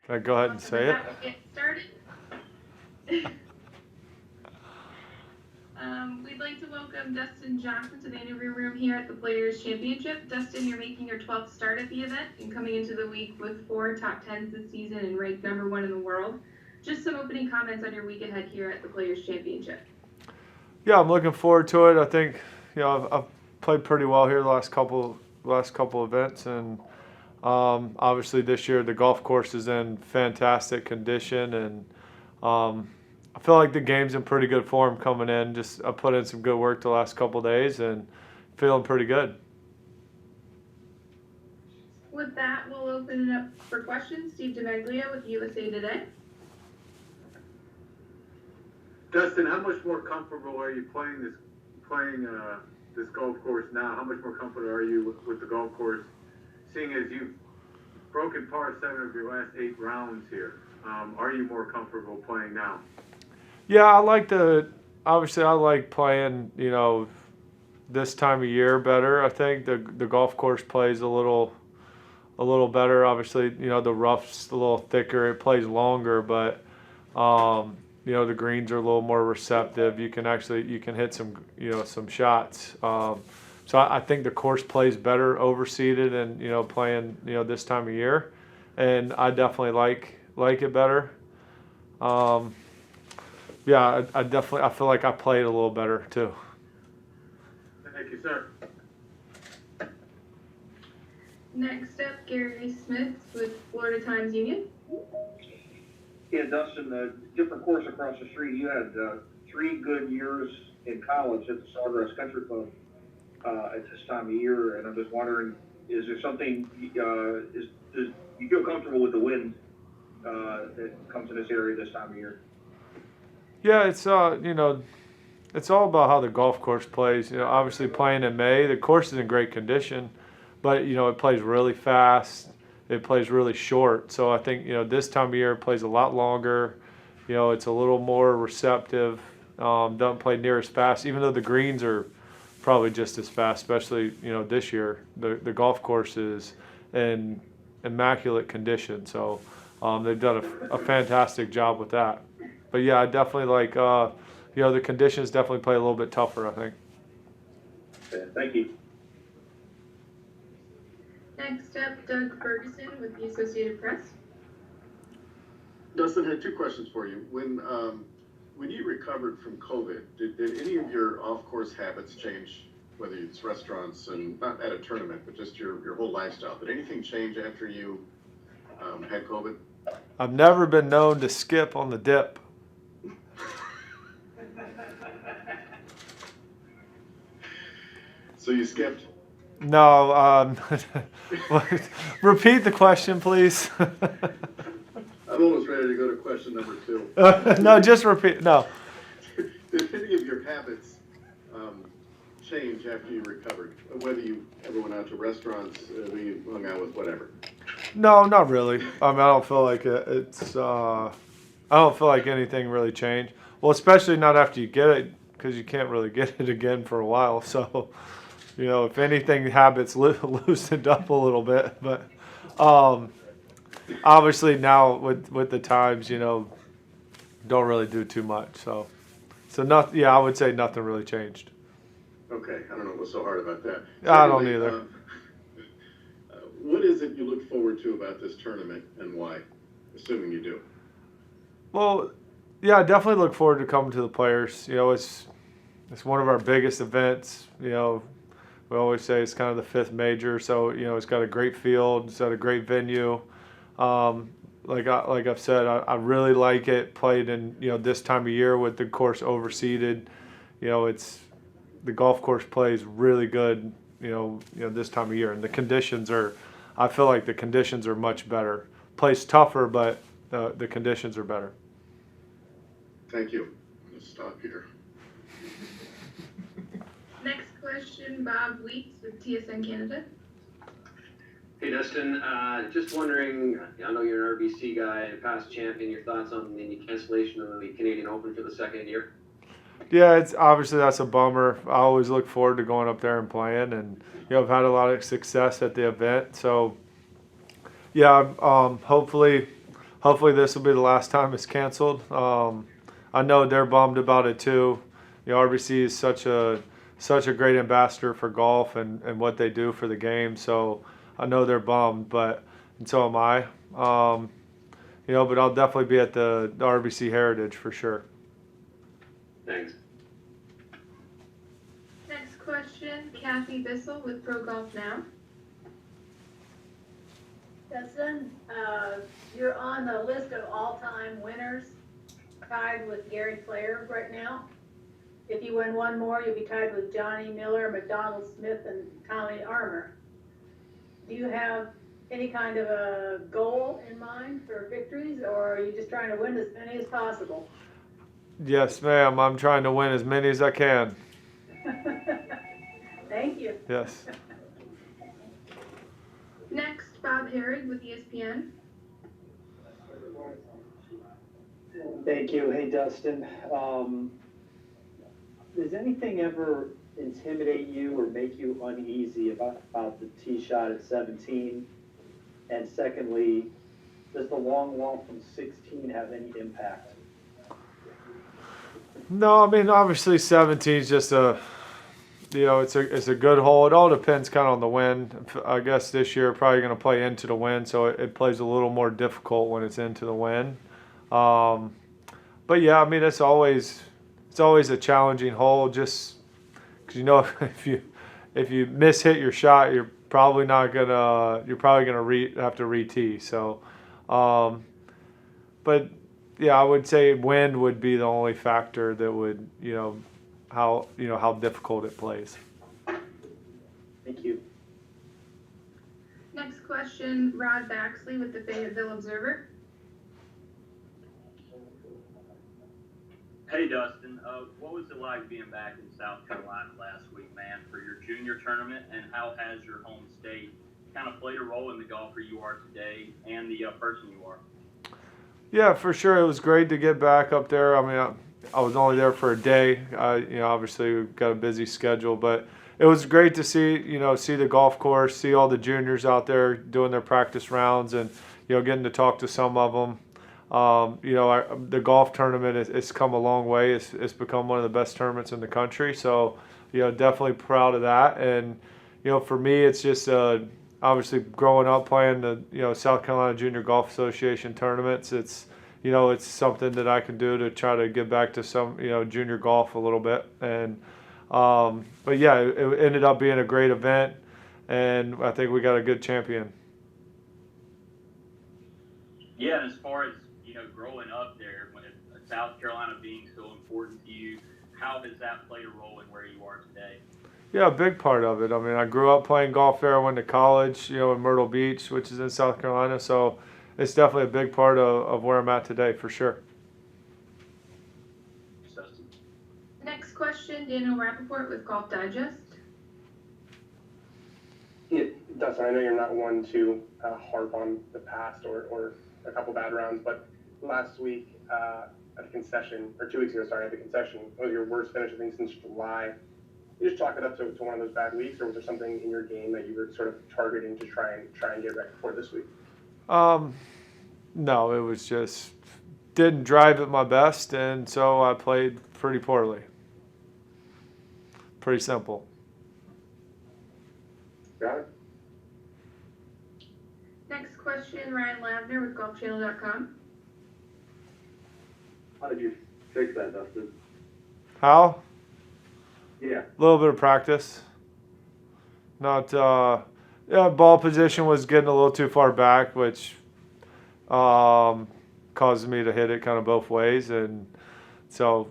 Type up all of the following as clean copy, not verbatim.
Can I go ahead and Awesome. With say it? that, we'll get started. We'd like to welcome Dustin Johnson to the interview room here at the Players Championship. Dustin, you're making your 12th start at the event and coming into the week with 4 top 10s this season and ranked #1 in the world. Just some opening comments on your week ahead here at the Players Championship. Yeah, I'm looking forward to it. I think I've played pretty well here the last couple events, and obviously this year the golf course is in fantastic condition, and I feel like the game's in pretty good form coming in. Just I put in some good work the last couple days, and feeling pretty good. With that, we'll open it up for questions. Steve DeMaglia with USA Today. Dustin, how much more comfortable are you playing this golf course now? How much more comfortable are you with the golf course, seeing as you've broken par 7 of your last 8 rounds here? Are you more comfortable playing now? Yeah, obviously I like playing, this time of year better. I think the golf course plays a little better. Obviously, the rough's a little thicker. It plays longer, but the greens are a little more receptive. You can hit some shots. So I think the course plays better overseeded and playing this time of year, and I definitely like it better. Yeah, I feel like I played a little better too. Thank you, sir. Next up, Gary Smith with Florida Times Union. Yeah, Dustin, different course across the street. You had 3 good years in college at the Sawgrass Country Club at this time of year, and I'm just wondering, is there something, do you feel comfortable with the wind that comes in this area this time of year? Yeah, it's all about how the golf course plays. Obviously playing in May, the course is in great condition, but it plays really fast. It plays really short. So I think this time of year it plays a lot longer. It's a little more receptive. Doesn't play near as fast, even though the greens are probably just as fast. Especially this year, the golf course is in immaculate condition. So they've done a fantastic job with that. But yeah, I definitely like the conditions definitely play a little bit tougher, I think. Okay, thank you. Next up, Doug Ferguson with the Associated Press. Dustin, had 2 questions for you. When you recovered from COVID, did any of your off-course habits change, whether it's restaurants and not at a tournament, but just your whole lifestyle? Did anything change after you had COVID? I've never been known to skip on the dip. So you skipped? No. Repeat the question, please. I'm almost ready to go to question number 2. No, just repeat. No. Did any of your habits change after you recovered? Whether you ever went out to restaurants, whether you hung out with whatever? No, not really. I mean, I don't feel like it's. I don't feel like anything really changed. Well, especially not after you get it, because you can't really get it again for a while. So, if anything, habits loosened up a little bit. But obviously now with the times, don't really do too much. So nothing. Yeah, I would say nothing really changed. Okay, I don't know what's so hard about that. I don't either. What is it you look forward to about this tournament and why? Assuming you do. Well, yeah, I definitely look forward to coming to the Players. It's one of our biggest events. We always say it's kind of the 5th major, so it's got a great field, it's got a great venue. Like I've said, I really like it. Played in this time of year with the course overseeded. It's the golf course plays really good. This time of year, and the conditions are. I feel like the conditions are much better. Plays tougher, but the conditions are better. Thank you. I'm going to stop here. Next question, Bob Weeks with TSN Canada. Hey Dustin, just wondering, I know you're an RBC guy and past champion, your thoughts on the cancellation of the Canadian Open for the 2nd year? Yeah, it's obviously that's a bummer. I always look forward to going up there and playing, and I've had a lot of success at the event. So yeah, hopefully hopefully this will be the last time it's canceled. I know they're bummed about it too. RBC is such a great ambassador for golf and what they do for the game. So I know they're bummed, and so am I. But I'll definitely be at the RBC Heritage for sure. Thanks. Next question, Kathy Bissell with Pro Golf Now. Dustin, you're on the list of all-time winners, tied with Gary Player right now. If you win one more, you'll be tied with Johnny Miller, McDonald Smith, and Tommy Armour. Do you have any kind of a goal in mind for victories, or are you just trying to win as many as possible? Yes, ma'am. I'm trying to win as many as I can. Thank you. Yes. Next, Bob Herrig with ESPN. Thank you. Hey, Dustin. Does anything ever intimidate you or make you uneasy about the tee shot at 17? And secondly, does the long walk from 16 have any impact? No, I mean obviously 17 is just it's a good hole. It all depends kind of on the wind. I guess this year probably going to play into the wind, so it plays a little more difficult when it's into the wind. But yeah, I mean it's always a challenging hole, just because if you miss hit your shot, you're probably gonna have to re-tee. So, but yeah, I would say wind would be the only factor that would how difficult it plays. Thank you. Next question, Rod Baxley with the Fayetteville Observer. Hey Dustin, what was it like being back in South Carolina last week, man, for your junior tournament, and how has your home state kind of played a role in the golfer you are today and the person you are? Yeah, for sure. It was great to get back up there. I mean, I was only there for a day. Obviously we've got a busy schedule, but it was great to see the golf course, see all the juniors out there doing their practice rounds, and getting to talk to some of them. The golf tournament it's come a long way. It's become one of the best tournaments in the country. So, definitely proud of that. And, for me, it's just obviously growing up playing the South Carolina Junior Golf Association tournaments. It's something that I can do to try to get back to some junior golf a little bit. And but yeah, it ended up being a great event, and I think we got a good champion. Yeah, and as far as growing up there, when South Carolina being so important to you, how has that played a role in where you are today? Yeah, a big part of it. I mean, I grew up playing golf there. I went to college, in Myrtle Beach, which is in South Carolina. So it's definitely a big part of where I'm at today, for sure. Next question, Daniel Rappaport with Golf Digest. Yeah, Dustin, I know you're not one to harp on the past or a couple bad rounds, but last week at the concession, or 2 weeks ago, sorry, at the concession, was your worst finish, I think, since July. You just chalk it up to one of those bad weeks, or was there something in your game that you were sort of targeting to try and get right before this week? No, it was just didn't drive at my best, and so I played pretty poorly. Pretty simple. Got it. Next question, Ryan Lavner with GolfChannel.com. How did you fix that, Dustin? How? Yeah. A little bit of practice. Ball position was getting a little too far back, which caused me to hit it kind of both ways, and so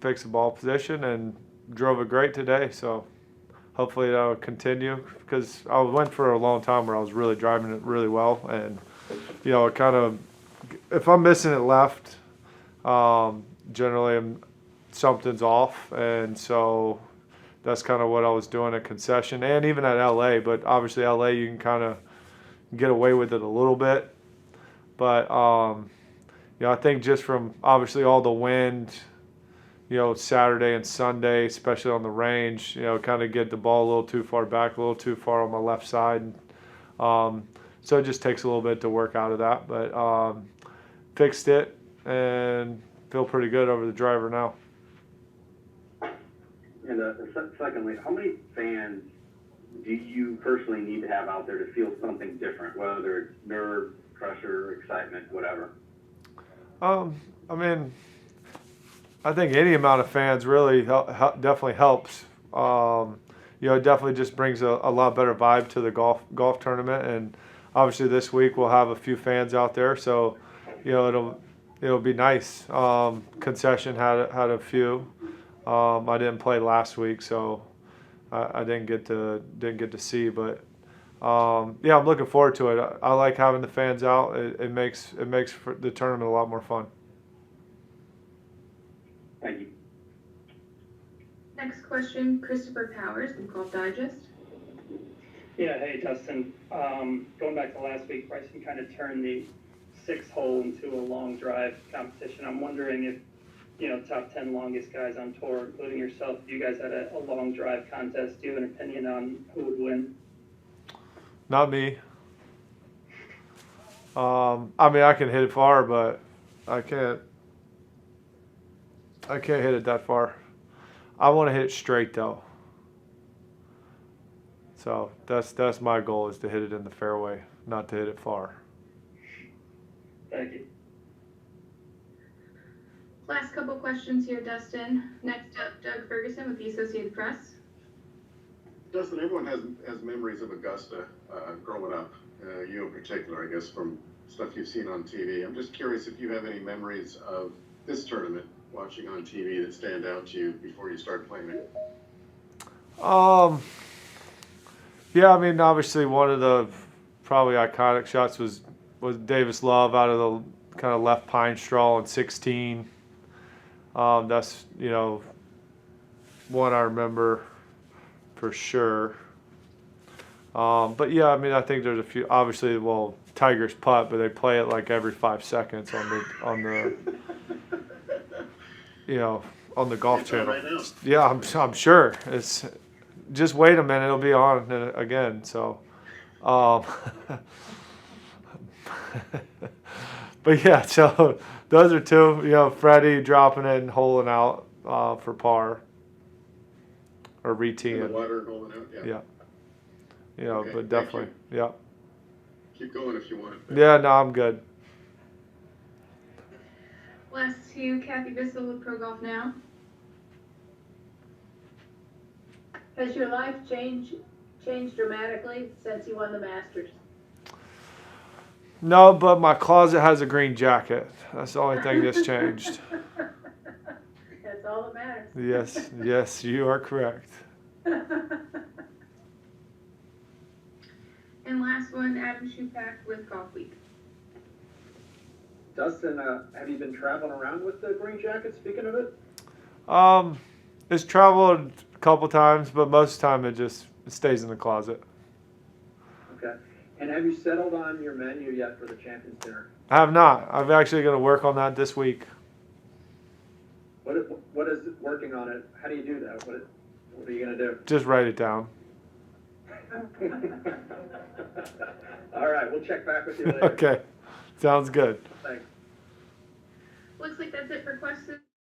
fixed the ball position and drove it great today. So hopefully that'll continue, because I went for a long time where I was really driving it really well, and it kind of, if I'm missing it left, generally something's off, and so that's kind of what I was doing at concession and even at LA. But obviously LA you can kind of get away with it a little bit, but I think just from obviously all the wind, Saturday and Sunday, especially on the range, kind of get the ball a little too far back, a little too far on my left side. So it just takes a little bit to work out of that. But fixed it and feel pretty good over the driver now. And secondly, how many fans do you personally need to have out there to feel something different, whether it's nerve, pressure, excitement, whatever? I mean, I think any amount of fans really definitely helps. It definitely just brings a lot better vibe to the golf tournament, and obviously this week we'll have a few fans out there, so it'll be nice. Concession had a few. I didn't play last week, so I didn't get to see, but I'm looking forward to it. I like having the fans out. It makes the tournament a lot more fun. Thank you. Next question, Christopher Powers from Golf Digest. Yeah, hey Dustin. Going back to last week, Bryson kind of turned the 6-hole into a long drive competition. I'm wondering if, top 10 longest guys on tour, including yourself, if you guys had a long drive contest, do you have an opinion on who would win? Not me. I can hit it far, but I can't hit it that far. I want to hit it straight though. So that's my goal, is to hit it in the fairway, not to hit it far. Thank you. Last couple questions here, Dustin. Next up, Doug Ferguson with the Associated Press. Dustin, everyone has memories of Augusta growing up. You in particular, I guess, from stuff you've seen on TV. I'm just curious if you have any memories of this tournament watching on TV that stand out to you before you start playing it. Obviously one of the probably iconic shots was Davis Love out of the kind of left pine straw in 16. That's one I remember for sure. I think there's a few. Obviously, Tiger's putt, but they play it like every 5 seconds on the Golf Channel. Right now. Yeah, I'm sure. It's just wait a minute, it'll be on again. So, but yeah, so those are two. Freddie dropping it and holing out for par or In the re-teeing. water going out, yeah. Yeah. Okay, But thank definitely, yeah. Keep going if you want. Yeah, no, I'm good. Last two, Kathy Bissell with Pro Golf Now. Has your life changed dramatically since you won the Masters? No, but my closet has a green jacket. That's the only thing that's changed. That's all that matters. Yes, you are correct. And last one, Adam Schupak with Golf Week. Dustin, have you been traveling around with the green jacket, speaking of it? It's traveled a couple times, but most of the time it stays in the closet. Okay. And have you settled on your menu yet for the Champions Dinner? I have not. I'm actually going to work on that this week. What is it, working on it? How do you do that? What are you going to do? Just write it down. All right, we'll check back with you later. Okay, sounds good. Thanks. Looks like that's it for questions.